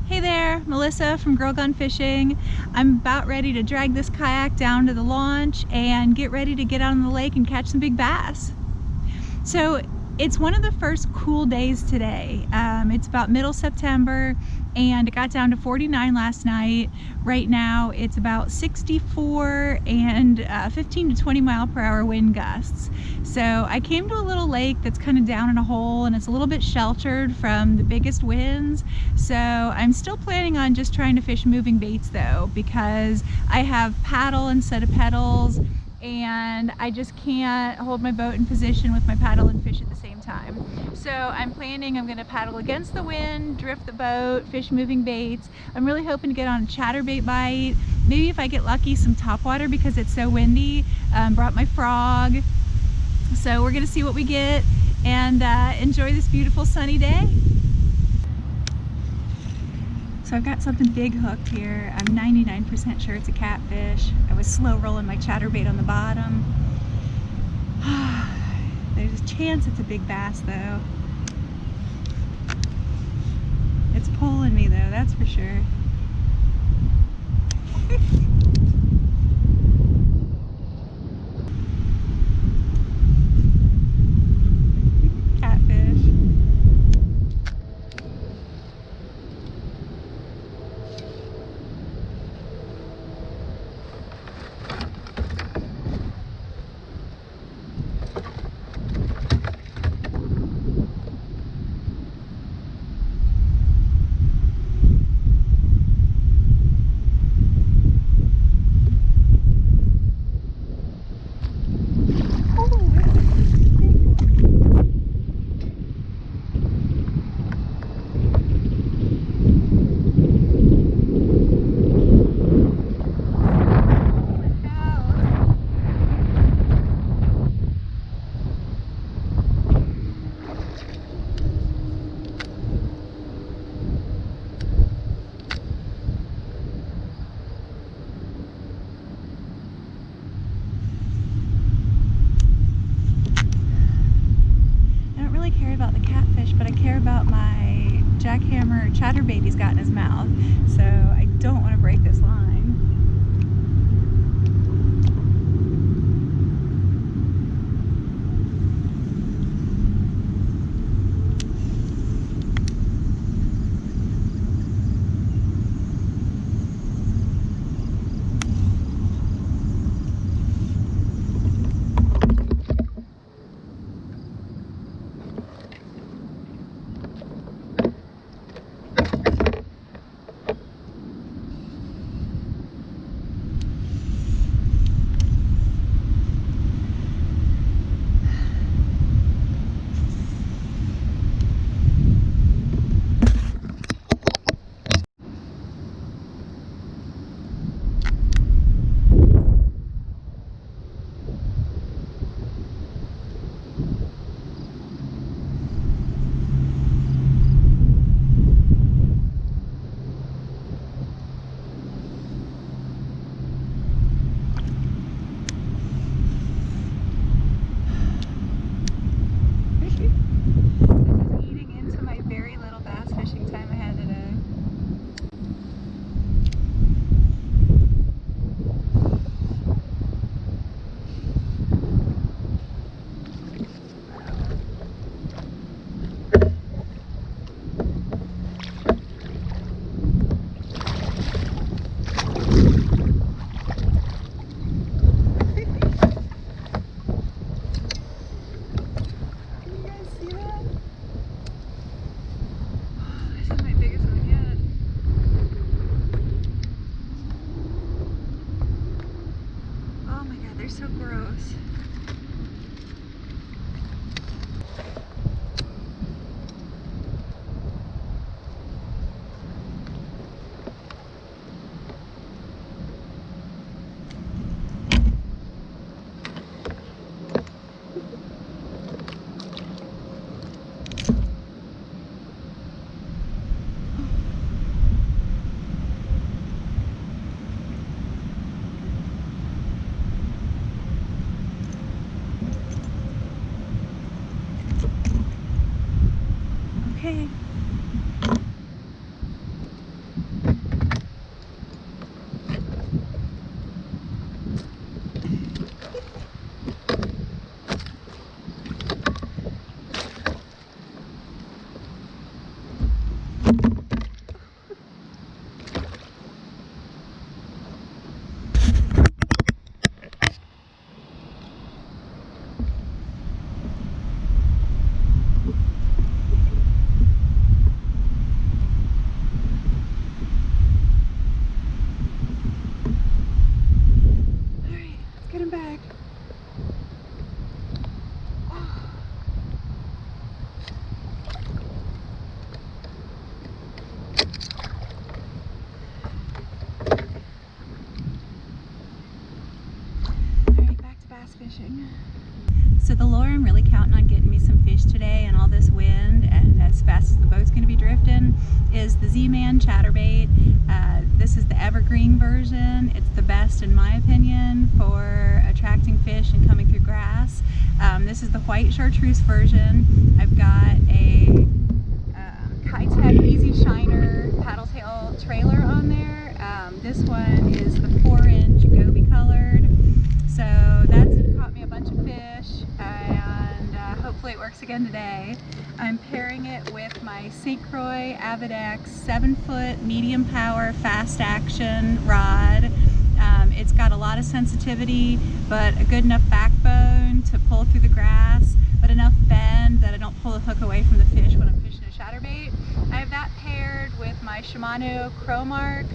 Hey there, Melissa from GirlGoneFishing. I'm about ready to drag this kayak down to the launch and get ready to get out on the lake and catch some big bass. So it's one of the first cool days today. It's about middle September and it got down to 49 last night. Right now it's about 64 and 15 to 20 mile per hour wind gusts. So I came to a little lake that's kind of down in a hole and it's a little bit sheltered from the biggest winds. So I'm still planning on just trying to fish moving baits though, because I have paddle instead of pedals and I just can't hold my boat in position with my paddle and fish at the same time. So I'm going to paddle against the wind, drift the boat, fish moving baits. I'm really hoping to get on a chatterbait bite. Maybe if I get lucky, some topwater because it's so windy. Brought my frog. So we're going to see what we get and enjoy this beautiful sunny day. So I've got something big hooked here. I'm 99% sure it's a catfish. I was slow rolling my chatterbait on the bottom. There's a chance it's a big bass though. It's pulling me though, that's for sure. About the catfish, but I care about my Jackhammer chatterbait he's got in his mouth, so I don't want to break this line. Okay. Get him back. Alright, back to bass fishing. So the lure I'm really counting on getting me some fish today and all this wind and as fast as the boat's going to be drifting is the Z-Man Chatterbait. This is the evergreen version. It's the best in my opinion for attracting fish and coming through grass. This is the white chartreuse version. I've got a YakAttak Easy Shiner paddle tail trailer on there. This one is the 4-inch Goby colored. So that's caught me a bunch of fish and hopefully it works again today. I'm pairing it with my St. Croix Avid X 7-foot medium power fast action rod. It's got a lot of sensitivity but a good enough backbone to pull through the grass, but enough bend that I don't pull the hook away from the fish when I'm fishing a chatterbait. I have that paired with my Shimano Chronarch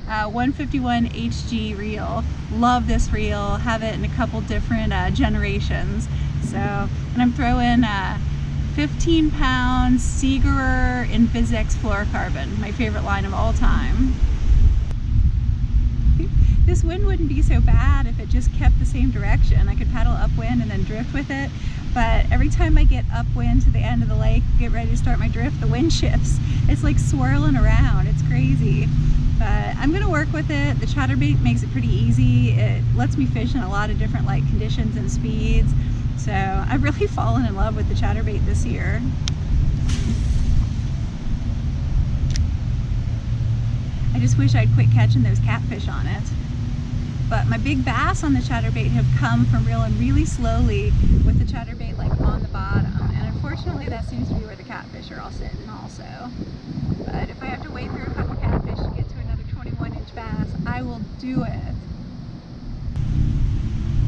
151 HG reel. Love this reel, have it in a couple different generations. So, and I'm throwing 15-pound Seegerer Invisex fluorocarbon, my favorite line of all time. This wind wouldn't be so bad if it just kept the same direction. I could paddle upwind and then drift with it, but every time I get upwind to the end of the lake, get ready to start my drift, the wind shifts. It's like swirling around, it's crazy. But I'm gonna work with it. The chatterbait makes it pretty easy. It lets me fish in a lot of different like conditions and speeds. So I've really fallen in love with the chatterbait this year. I just wish I'd quit catching those catfish on it. But my big bass on the chatterbait have come from reeling really slowly with the chatterbait like on the bottom. And unfortunately that seems to be where the catfish are all sitting also. But if I have to wade through a couple catfish to get to another 21-inch bass, I will do it.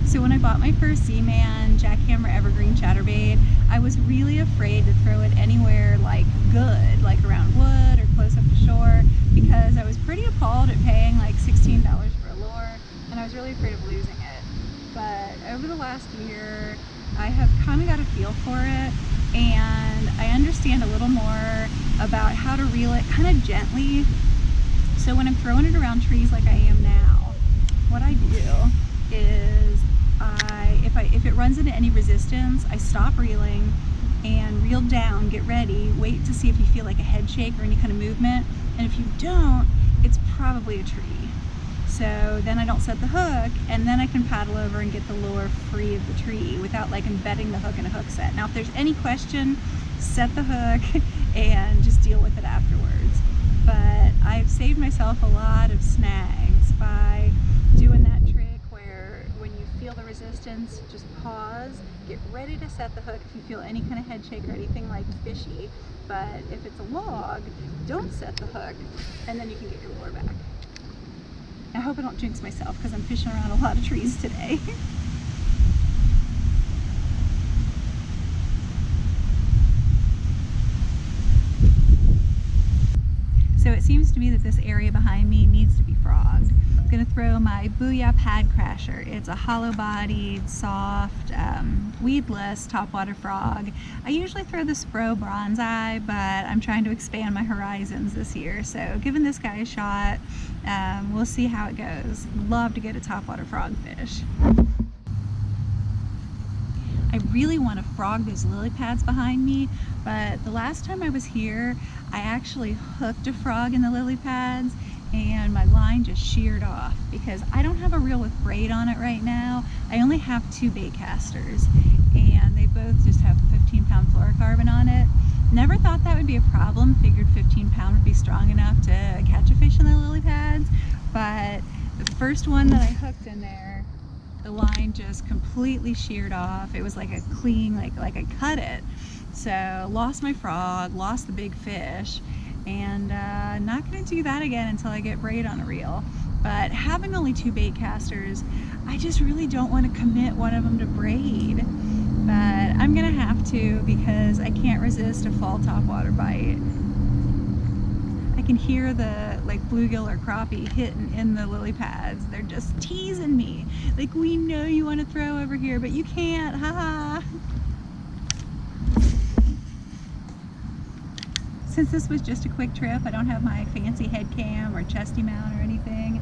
So when I bought my first Z-Man Jackhammer Evergreen Chatterbait, I was really afraid to throw it anywhere like good, like around wood or close up to shore, because I was pretty appalled at paying like $16 for a lure, and I was really afraid of losing it. But over the last year, I have kind of got a feel for it, and I understand a little more about how to reel it kind of gently. So when I'm throwing it around trees like I am now, what I do is if it runs into any resistance, I stop reeling and reel down, get ready, wait to see if you feel like a head shake or any kind of movement, and if you don't, it's probably a tree. So then I don't set the hook, and then I can paddle over and get the lure free of the tree without like embedding the hook in a hook set. Now if there's any question, set the hook and just deal with it afterwards. But I've saved myself a lot of snags by doing that trick where when you feel the resistance, just pause, get ready to set the hook if you feel any kind of head shake or anything like fishy. But if it's a log, don't set the hook, and then you can get your lure back. I hope I don't jinx myself because I'm fishing around a lot of trees today. So it seems to me that this area behind me needs to be frogged. I'm going to throw my Booyah Pad Crasher. It's a hollow-bodied, soft, weedless topwater frog. I usually throw the Spro Bronzeye, but I'm trying to expand my horizons this year. So giving this guy a shot, we'll see how it goes. Love to get a topwater frog fish. I really want to frog those lily pads behind me, but the last time I was here, I actually hooked a frog in the lily pads and my line just sheared off because I don't have a reel with braid on it right now. I only have 2 bait casters and they both just have 15-pound fluorocarbon on it. Never thought that would be a problem. Figured 15-pound would be strong enough to catch a fish in the lily pads, but the first one that I hooked in there, the line just completely sheared off. It was like a clean, like I cut it. So lost my frog, lost the big fish, and not gonna do that again until I get braid on a reel. But having only 2 bait casters, I just really don't want to commit one of them to braid. But I'm gonna have to, because I can't resist a fall topwater bite. I can hear the bluegill or crappie hitting in the lily pads. They're just teasing me. Like, we know you want to throw over here, but you can't, haha. Since this was just a quick trip, I don't have my fancy head cam or chesty mount or anything.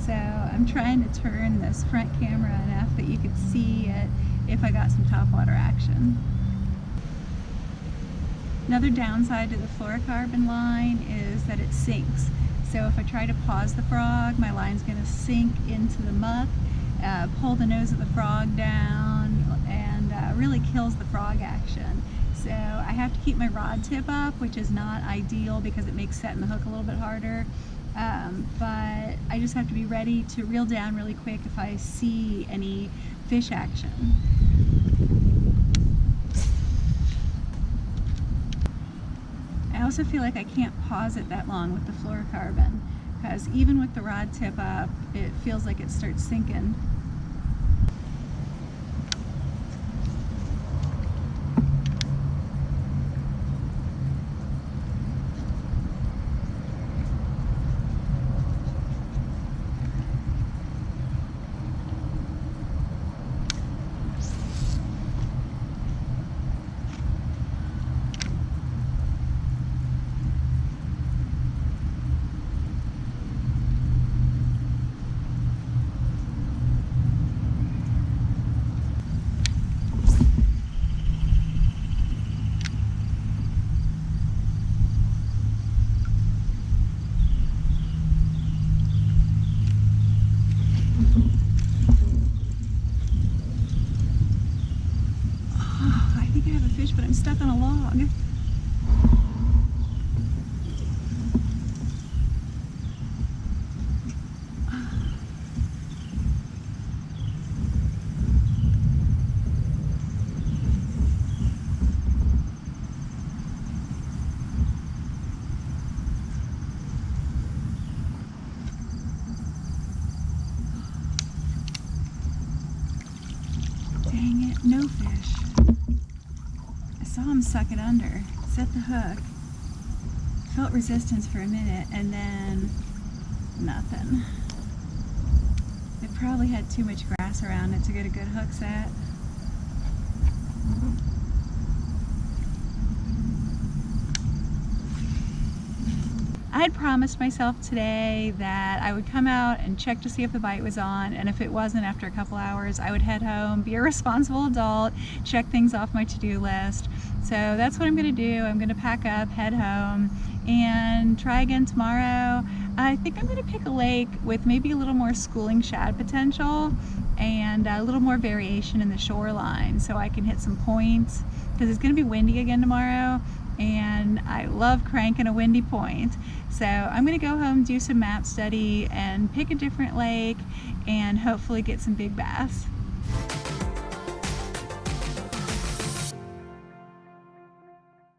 So I'm trying to turn this front camera enough that you could see it if I got some topwater action. Another downside to the fluorocarbon line is that it sinks. So if I try to pause the frog, my line's going to sink into the muck, pull the nose of the frog down, and really kills the frog action. So I have to keep my rod tip up, which is not ideal because it makes setting the hook a little bit harder. But I just have to be ready to reel down really quick if I see any fish action. I also feel like I can't pause it that long with the fluorocarbon, because even with the rod tip up, it feels like it starts sinking. But I'm stuck on a log. Dang it, no fish. I saw him suck it under, set the hook, felt resistance for a minute, and then nothing. It probably had too much grass around it to get a good hook set. I had promised myself today that I would come out and check to see if the bite was on, and if it wasn't after a couple hours, I would head home, be a responsible adult, check things off my to-do list. So that's what I'm going to do. I'm going to pack up, head home, and try again tomorrow. I think I'm going to pick a lake with maybe a little more schooling shad potential and a little more variation in the shoreline so I can hit some points, because it's going to be windy again tomorrow, and I love cranking a windy point. So I'm going to go home, do some map study, and pick a different lake and hopefully get some big bass.